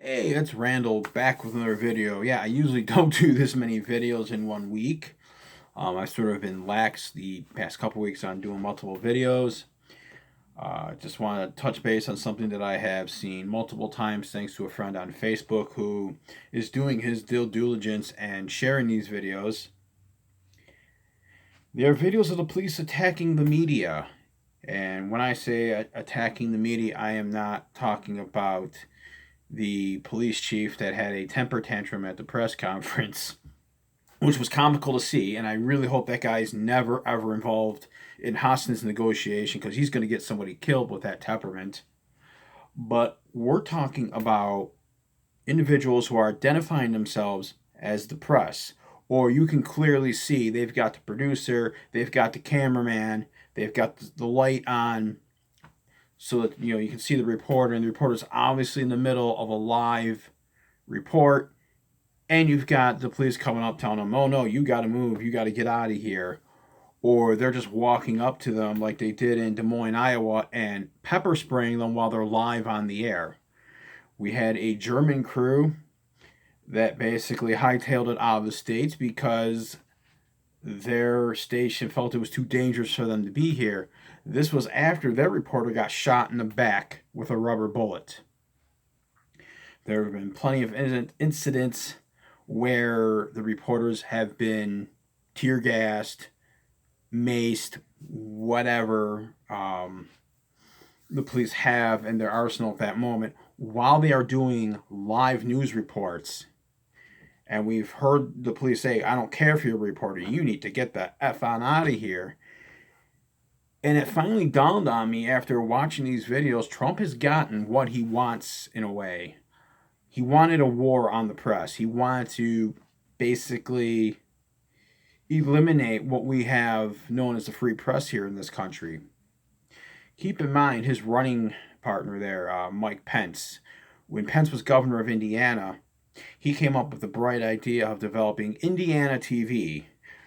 Hey, it's Randall back with another video. Yeah, I usually don't do this many videos in one week. I've sort of been lax the past couple weeks on doing multiple videos. Just want to touch base on something that I have seen multiple times thanks to a friend on Facebook who is doing his due diligence and sharing these videos. They are videos of the police attacking the media. And when I say attacking the media, I am not talking about the police chief that had a temper tantrum at the press conference, which was comical to see. And I really hope that guy's never, ever involved in hostage negotiation because he's going to get somebody killed with that temperament. But we're talking about individuals who are identifying themselves as the press. Or you can clearly see they've got the producer, they've got the cameraman, they've got the light on, so that you can see the reporter, and the reporter's obviously in the middle of a live report, and you've got the police coming up telling them, oh no, you got to move, you got to get out of here. Or they're just walking up to them like they did in Des Moines, Iowa, and pepper spraying them while they're live on the air. We had a German crew that basically hightailed it out of the States because their station felt it was too dangerous for them to be here. This was after their reporter got shot in the back with a rubber bullet. There have been plenty of incidents where the reporters have been tear gassed, maced, whatever the police have in their arsenal at that moment while they are doing live news reports. And we've heard the police say, I don't care if you're a reporter, you need to get the F on out of here. And it finally dawned on me after watching these videos, Trump has gotten what he wants in a way. He wanted a war on the press. He wanted to basically eliminate what we have known as the free press here in this country. Keep in mind his running partner there, Mike Pence. When Pence was governor of Indiana, he came up with the bright idea of developing Indiana TV,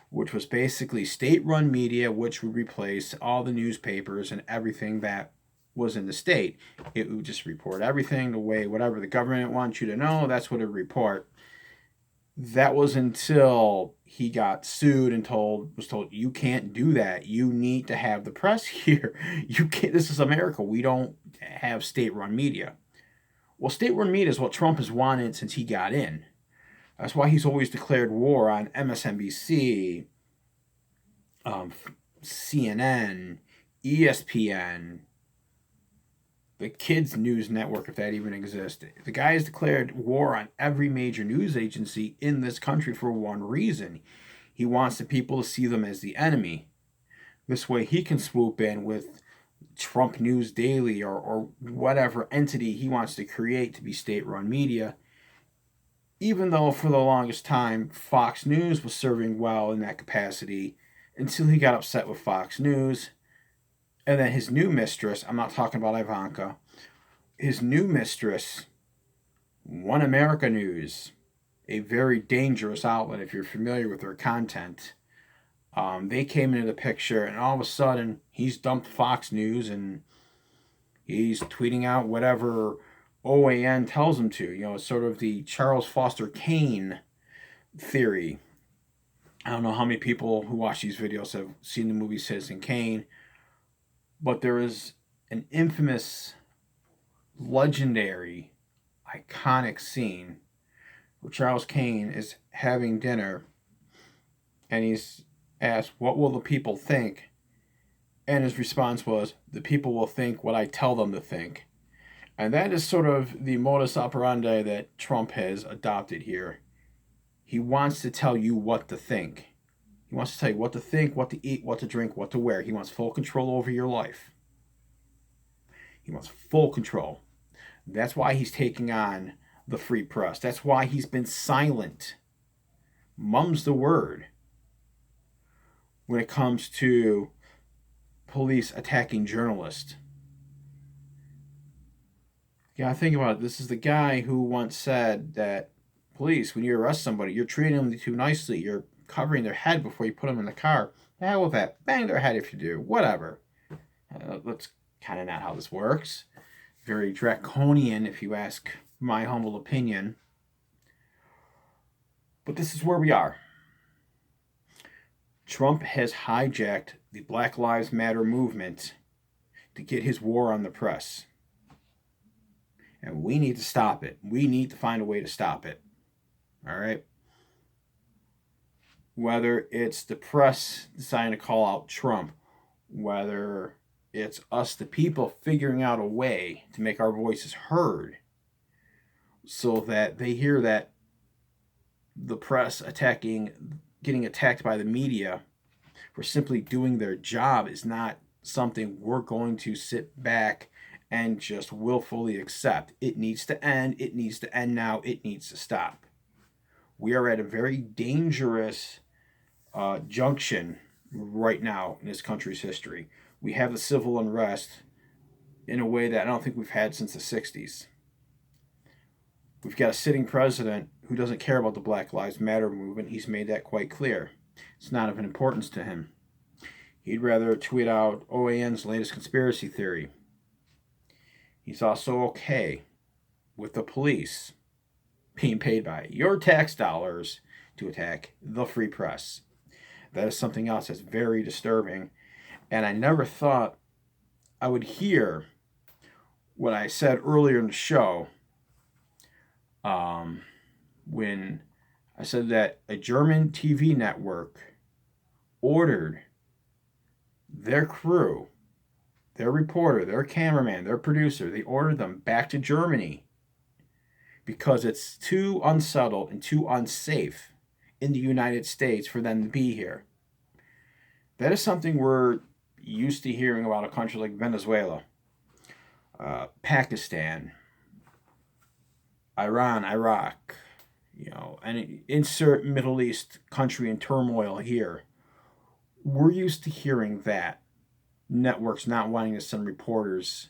which was basically state-run media, which would replace all the newspapers and everything that was in the state. It would just report everything the way whatever the government wants you to know, that's what it would report. That was until he got sued and was told, you can't do that. You need to have the press here. You can't. This is America. We don't have state-run media. Well, state-run media is what Trump has wanted since he got in. That's why he's always declared war on MSNBC, CNN, ESPN, the Kids News Network, if that even exists. The guy has declared war on every major news agency in this country for one reason. He wants the people to see them as the enemy. This way he can swoop in with Trump News Daily or whatever entity he wants to create to be state-run media, even though for the longest time Fox News was serving well in that capacity until he got upset with Fox News. And then his new mistress, I'm not talking about Ivanka, his new mistress, One America News, a very dangerous outlet if you're familiar with their content. They came into the picture, and all of a sudden, he's dumped Fox News, and he's tweeting out whatever OAN tells him to. It's sort of the Charles Foster Kane theory. I don't know how many people who watch these videos have seen the movie Citizen Kane, but there is an infamous, legendary, iconic scene where Charles Kane is having dinner, and he's asked, what will the people think? And his response was, the people will think what I tell them to think. And that is sort of the modus operandi that Trump has adopted here. He wants to tell you what to think. He wants to tell you what to think, what to eat, what to drink, what to wear. He wants full control over your life. He wants full control. That's why he's taking on the free press. That's why he's been silent. Mum's the word when it comes to police attacking journalists. Yeah, think about it. This is the guy who once said that police, when you arrest somebody, you're treating them too nicely. You're covering their head before you put them in the car. Hell with that. Bang their head if you do. Whatever. That's kind of not how this works. Very draconian, if you ask my humble opinion. But this is where we are. Trump has hijacked the Black Lives Matter movement to get his war on the press. And we need to stop it. We need to find a way to stop it. All right? Whether it's the press deciding to call out Trump, whether it's us, the people, figuring out a way to make our voices heard so that they hear that the press getting attacked by the media for simply doing their job is not something we're going to sit back and just willfully accept. It needs to end. It needs to end now. It needs to stop. We are at a very dangerous junction right now in this country's history. We have the civil unrest in a way that I don't think we've had since the 60s. We've got a sitting president who doesn't care about the Black Lives Matter movement. He's made that quite clear. It's not of an importance to him. He'd rather tweet out OAN's latest conspiracy theory. He's also okay with the police being paid by your tax dollars to attack the free press. That is something else that's very disturbing. And I never thought I would hear what I said earlier in the show when I said that a German TV network ordered their crew, their reporter, their cameraman, their producer, they ordered them back to Germany because it's too unsettled and too unsafe in the United States for them to be here. That is something we're used to hearing about a country like Venezuela, Pakistan, Iran, Iraq, and insert Middle East country in turmoil here. We're used to hearing that networks not wanting to send reporters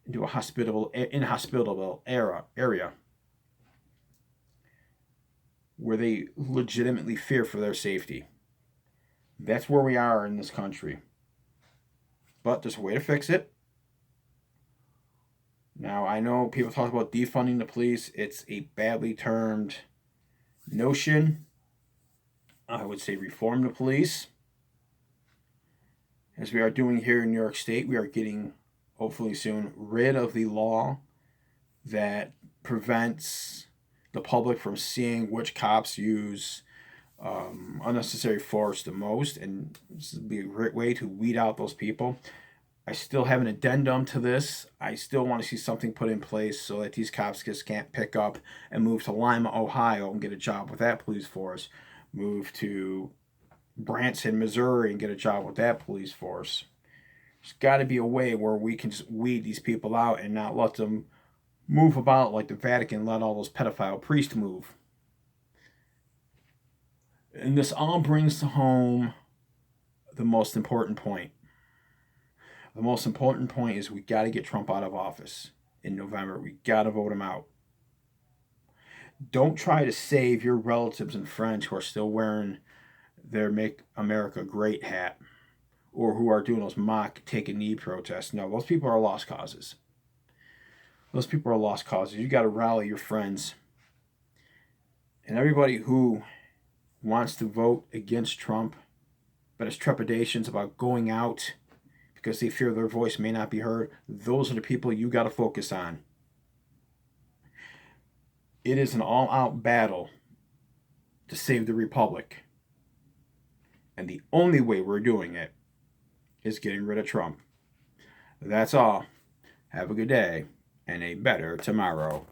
into a inhospitable area where they legitimately fear for their safety. That's where we are in this country. But there's a way to fix it. Now, I know people talk about defunding the police. It's a badly termed notion. I would say reform the police. As we are doing here in New York State, we are getting, hopefully soon, rid of the law that prevents the public from seeing which cops use unnecessary force the most. And this would be a great way to weed out those people. I still have an addendum to this. I still want to see something put in place so that these cops just can't pick up and move to Lima, Ohio and get a job with that police force. Move to Branson, Missouri and get a job with that police force. There's got to be a way where we can just weed these people out and not let them move about like the Vatican let all those pedophile priests move. And this all brings home the most important point. The most important point is we got to get Trump out of office in November. We got to vote him out. Don't try to save your relatives and friends who are still wearing their Make America Great hat or who are doing those mock take a knee protests. No, those people are lost causes. Those people are lost causes. You got to rally your friends. And everybody who wants to vote against Trump but has trepidations about going out because they fear their voice may not be heard, those are the people you got to focus on. It is an all-out battle to save the Republic. And the only way we're doing it is getting rid of Trump. That's all. Have a good day and a better tomorrow.